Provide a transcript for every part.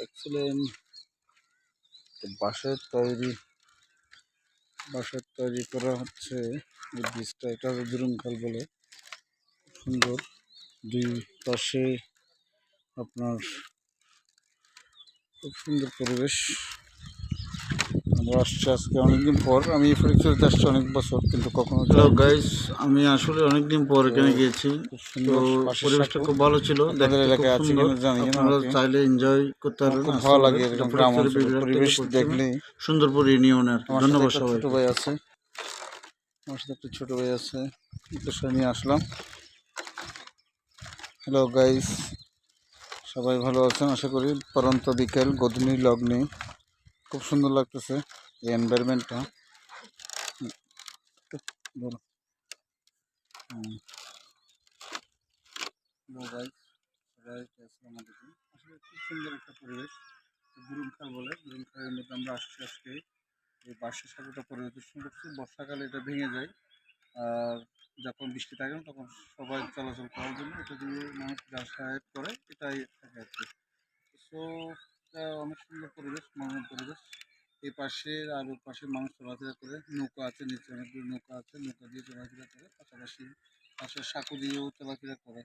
Excellent. বাঁশের তৈরি করা হচ্ছে এই ব্রিজটা। এটা দুরুংখাল বলে। সুন্দর দুই পাশে আপনার খুব সুন্দর পরিবেশ। আমরা আসছি আজকে অনেকদিন পর। আমি এই ফরিদপুরে আসছি অনেক বছর, কিন্তু কখনো। হ্যালো গাইস, আমি আসলে অনেকদিন পর এখানে গিয়েছি। তো পরিবেশটা খুব ভালো ছিল। দেখতে এলাকায় আছে কিনা জানি না, আপনারা চাইলে এনজয় করতে পারবেন। খুব ভালো লাগে এরকম গ্রাম অঞ্চলের পরিবেশ দেখলে। সুন্দরপুর ইউনিয়নের। ধন্যবাদ সবাই। ছোট ভাই আছে আমার সাথে, একটা ছোট ভাই আছে, নিয়ে আসলাম। হ্যালো গাইস, সবাই ভালো আছেন আশা করি। পরন্ত বিকেল, গধূলি লগ্নে খুব সুন্দর লাগতেছে এই এনভায়রনমেন্টটা। বলো আসলে খুব সুন্দর একটা পরিবেশ। দুরুংখাল বলে, দুরুংখালের মধ্যে আমরা আসছি আজকে। এই বাঁশের সাথে পরিবেশন করছি। বর্ষাকালে এটা ভেঙে যায়, আর যখন বৃষ্টি থাকে না তখন সবাই চলাচল করার জন্য এটা দিয়ে মানুষ যাতায়াত করে, এটাই থাকে আর কি। সো এটা অনেক সুন্দর পরিবেশ, মনোরম পরিবেশ। এই পাশে আর ওর পাশে মানুষ চলাফেরা করে। নৌকা আছে, নিচে অনেকগুলো নৌকা আছে, নৌকা দিয়ে চলাফেরা করে। পাশাপাশি পাশে সাঁকো দিয়েও চলাফেরা করে।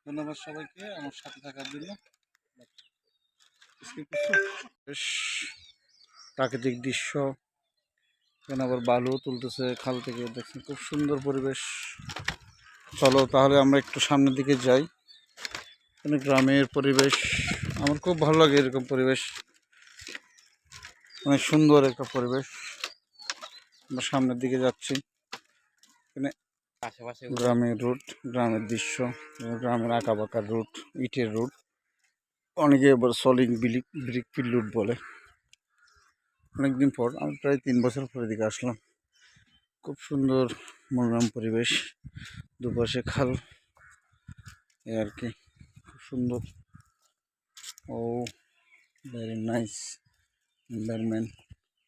ধন্যবাদ সবাইকে আমার সাথে থাকার জন্য। বেশ প্রাকৃতিক দৃশ্য, এখানে আবার বালু তুলতেছে খাল থেকে, দেখছেন খুব সুন্দর পরিবেশ। চলো তাহলে আমরা একটু সামনের দিকে যাই। এখানে গ্রামের পরিবেশ আমার খুব ভালো লাগে। এরকম পরিবেশ অনেক সুন্দর একটা পরিবেশ। আমরা সামনের দিকে যাচ্ছি। এখানে আশেপাশে গ্রামের রুট, গ্রামের দৃশ্য, গ্রামের আঁকা বাঁকা রুট, ইটের রুট, অনেকে এবার সলিং ব্রিক ফিল রুট বলে। অনেকদিন পর, আমি প্রায় 3 বছর পরে দিকে আসলাম। খুব সুন্দর মনোরম পরিবেশ, দুপাশে খাল, এই আর কি। খুব সুন্দর। ও ভেরি নাইস এনভায়রনমেন্ট।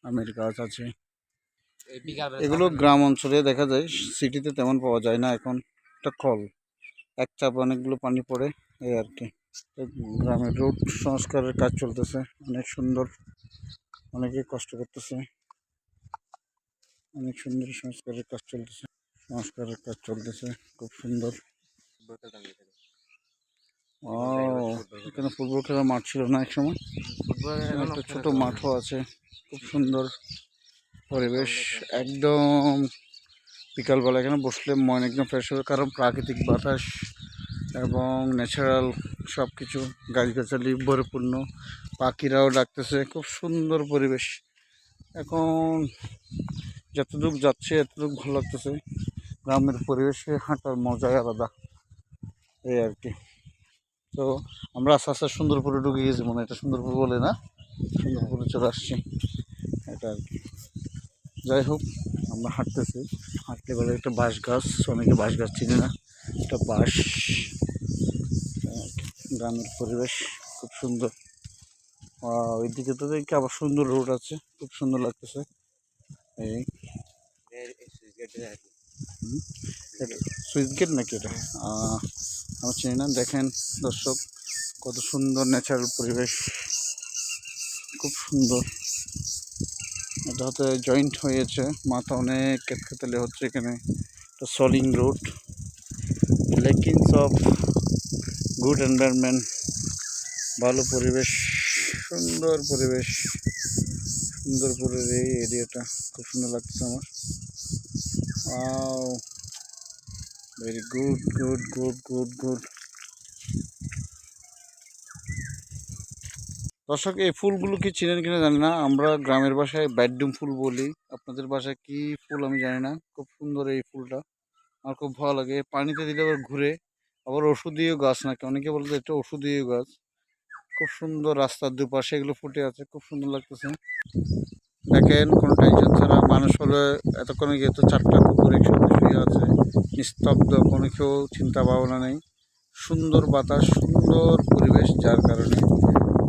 আমের গাছ আছে। এগুলো গ্রাম অঞ্চলে দেখা যায়, সিটিতে তেমন পাওয়া যায় না। এখন একটা কল, এক চাপ অনেকগুলো পানি পড়ে, এই আর কি। গ্রামের রোড সংস্কারের কাজ চলতেছে, অনেক সুন্দর। অনেকে কষ্ট করতেছে, অনেক সুন্দর সংস্কারের কাজ চলতেছে। খুব সুন্দর। এখানে ফুটবল খেলার মাঠ ছিল না এক সময়? একটা ছোট মাঠও আছে। খুব সুন্দর পরিবেশ, একদম বিকালবেলা এখানে বসলে মন একদম ফ্রেশ হবে, কারণ প্রাকৃতিক বাতাস এবং ন্যাচারাল সব কিছু, গাছগাছালি পরিপূর্ণ, পাখিরাও ডাকতেছে। খুব সুন্দর পরিবেশ। এখন যতটুকু যাচ্ছে এতটুকু ভালো লাগতেছে। গ্রামের পরিবেশে হাঁটার মজাই আলাদা, এই আর কি। তো আমরা আস্তে আস্তে সুন্দরপুরে ঢুকে গেছি, মনে এটা সুন্দরপুর বলে না, সুন্দরপুরে চলে আসছি, এটা আর কি। যাই হোক, আমরা হাঁটতেছি। হাঁটতে গেলে একটা বাঁশ গাছ, অনেকে বাঁশ গাছ চিনে না, একটা বাঁশ। গ্রামের পরিবেশ খুব সুন্দর। ওইদিকে তো দেখি আবার সুন্দর রোড আছে, খুব সুন্দর লাগতেছে। এই সুইচ গেট নাকি এটা, আমার চিনি না। দেখেন দর্শক, কত সুন্দর ন্যাচারাল পরিবেশ, খুব সুন্দর। এটা হতে জয়েন্ট হয়েছে, মাথা অনেক কেতকেতালি হচ্ছে এখানে। এটা soling road, lackings of good environment, ভালো পরিবেশ, সুন্দর পরিবেশ। সুন্দরপুরের এই এরিয়াটা খুব সুন্দর লাগছে আমার। Very good good good good good. দর্শক, এই ফুলগুলো কি চিনেন কিনা জানি না, আমরা গ্রামের ভাষায় বেডরুম ফুল বলি, আপনাদের ভাষায় কি ফুল আমি জানি না। খুব সুন্দর এই ফুলটা, আমার খুব ভালো লাগে। পানিতে দিলে আবার ঘুরে, আবার ওষুধীয় গাছ নাকি, অনেকে বলতে এটা ওষুধীয় গাছ। খুব সুন্দর, রাস্তার দুপাশে এগুলো ফুটে আছে, খুব সুন্দর লাগতেছে। দেখেন কোনো টেনশন ছাড়া মানুষ হলে এতক্ষণে গিয়ে তো 4টা কুকুর একসাথে শুয়ে আছে, নিস্তব্ধ, কোনো কেউ চিন্তা ভাবনা নেই। সুন্দর বাতাস, সুন্দর পরিবেশ, যার কারণে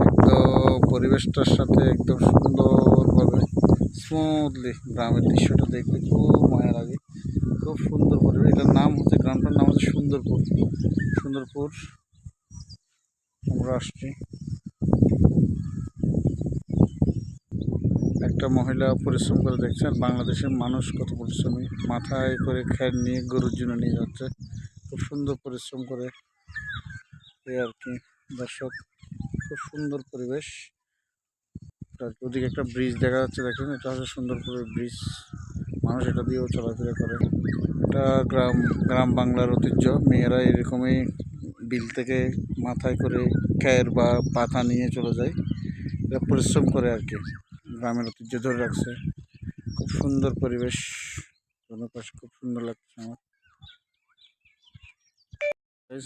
একদম পরিবেশটার সাথে একদম সুন্দরভাবে স্মুথলি গ্রামের দৃশ্যটা দেখলে খুব মায়া লাগে। খুব সুন্দর পরিবেশ। এটার নাম হচ্ছে, গ্রামটার নাম হচ্ছে সুন্দরপুর। সুন্দরপুর আমরা আসছি। একটা মহিলা পরিশ্রম করে, দেখছেন বাংলাদেশের মানুষ কত পরিশ্রমী, মাথায় করে খ্যার নিয়ে গরুর জন্য নিয়ে যাচ্ছে, খুব সুন্দর পরিশ্রম করে এই আর কি দর্শক। খুব সুন্দর পরিবেশ। ওদিকে একটা ব্রিজ দেখা যাচ্ছে, দেখেন এটা হচ্ছে সুন্দরপুরের ব্রিজ, মানুষ এটা দিয়েও চলাফেরা করে। এটা গ্রাম বাংলার ঐতিহ্য, মেয়েরা এরকমই বিল থেকে মাথায় করে খ্যার বা পাতা নিয়ে চলে যায়, এরা পরিশ্রম করে আর কি, গ্রামের ঐতিহ্য ধরে রাখছে। খুব সুন্দর পরিবেশ, পাশে খুব সুন্দর লাগছে আমার।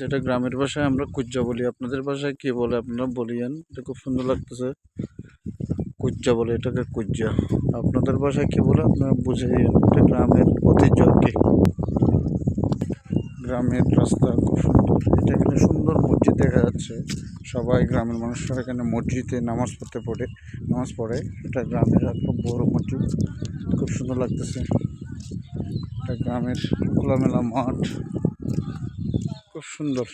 এটা গ্রামের ভাষায় আমরা কুজ্জা বলি, আপনাদের ভাষায় কি বলে আপনারা বলিয়েন। এটা খুব সুন্দর লাগতেছে, কুজ্জা বলে এটাকে, কুজ্জা। আপনাদের ভাষায় কি বলে আপনারা বুঝে, এটা গ্রামের ঐতিহ্য আর কি। গ্রামের রাস্তা খুব সুন্দর, এটা এখানে সুন্দর মসজিদ দেখা যাচ্ছে, সবাই গ্রামের মানুষরা এখানে মসজিদে নামাজ পড়ে। এটা গ্রামের খুব বড় মসজিদ, খুব সুন্দর লাগতেছে। এটা গ্রামের খোলামেলা মাঠ, খুব সুন্দর।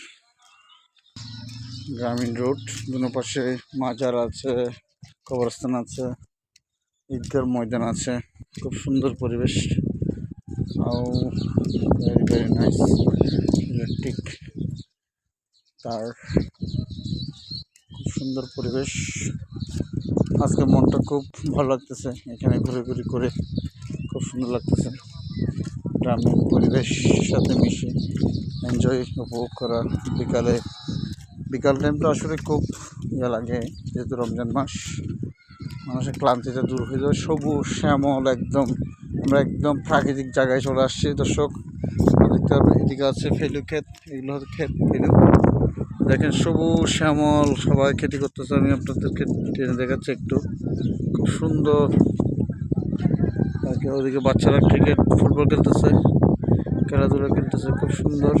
গ্রামীণ রোড, দুনো পাশে মাজার আছে, কবরস্থান আছে, ঈদগার ময়দান আছে, খুব সুন্দর পরিবেশ। আও ভেরি নাইস, ইলেকট্রিক তার, খুব সুন্দর পরিবেশ। আজকে মনটা খুব ভালো লাগতেছে, এখানে ঘুরে করে খুব সুন্দর লাগতেছে। গ্রামের পরিবেশ সাথে মিশে এনজয় উপভোগ করা। বিকাল টাইমটা আসলে খুব ইয়ে লাগে, যেহেতু রমজান মাস, মানুষের ক্লান্তিটা দূর হয়ে যায়। সবুজ শ্যামল একদম, আমরা একদম প্রাকৃতিক জায়গায় চলে আসছি দর্শক। দেখতে পারবেন এদিকে আছে ফেলু ক্ষেত, এগুলো হচ্ছে ক্ষেত ফেলু, দেখেন সবুজ শ্যামল, সবাই খেতি করতেছে। আমি আপনাদেরকে টেনে দেখাচ্ছি একটু, খুব সুন্দর। ওদিকে বাচ্চারা ক্রিকেট ফুটবল খেলতেছে, খেলাধুলা খেলতেছে, খুব সুন্দর।